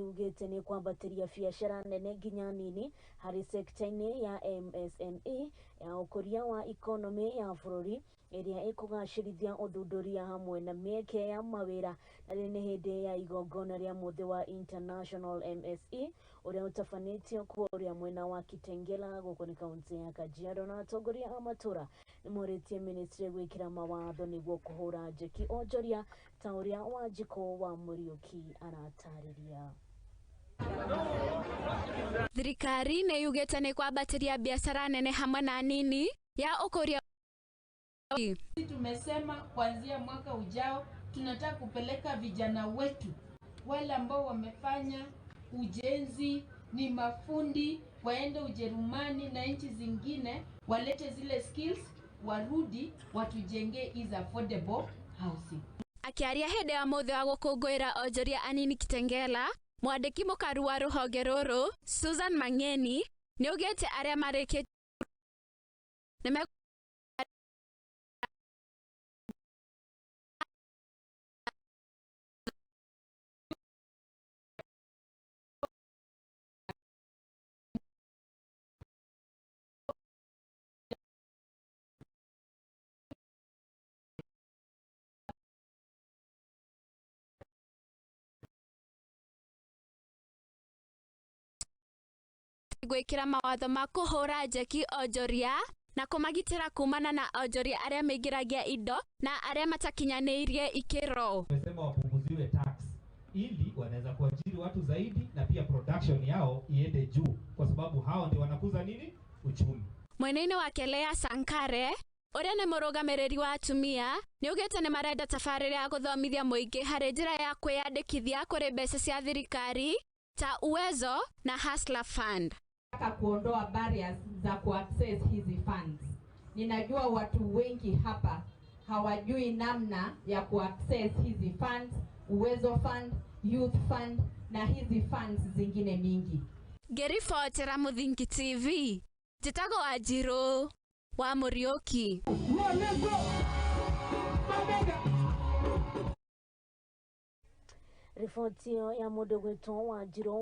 Ugete ni kwambatiria biacara nene nginya nini hari sekta-ini ya MSME ya ukuria wa economy ya bururi iria ikugacirithia uthunduria hamwe na mieke ya mawira na ni hindi ya igongona ria muthi wa International MSE uria utafanitio kuria mwena wa Kitengela guku ni kaunti ya Kajiado na atongoria a matura nimuritie ministry gwikira mawatho niguo kuhura njeki onjoria ta uria Wanjiko wa Muriuki aratariria. Thirikari nĩ yugĩte nĩ kwambatiria biashara nene hamwe na nini ya ukoria. Tumesema kuanzia mwaka ujao tunataka kupeleka vijana wetu wale ambao wamefanya ujenzi, ni mafundi, waende Ujerumani na nchi zingine, walete zile skills, warudi watujenge is affordable housing. Akiaria hĩndĩ ya mũthĩ wa gũkũngũĩra onjoria anini Kitengela, mwandĩki mũkaru wa rũhonge rũrũ Susan Mang'eni nĩ ugĩte arĩa marĩkĩtie gwikira mawatho ma kuhura njeki onjoria na kumagitira kumana na onjoria aria meingiragia indo na aria matakinyanirie ikiro. Tumesema wapunguziwe tax ili wanaweza kuajiri watu zaidi na pia production yao iende juu kwa sababu hao ndio wanakuza nini uchumi. Mwene-ini wake Lea Sankare uria ni murugamiriri wa atumia ni ugite ni marenda tabarĩra ya guthomithia muingi hari njira ya kwiyandikithia kuri mbeca cia thirikari ta Uwezo na Hustler Fund. Kuondoa barriers za kuaccess hizi funds. Ninajua watu wengi hapa hawajui namna ya kuaccess hizi funds, Uwezo Fund, Youth Fund na hizi funds zingine mingi. Ngĩribotera Muthingi TV, njĩtagwo Wanjirũ wa Muriuki. Riboti ya mũndũ gwĩtwo Wanjirũ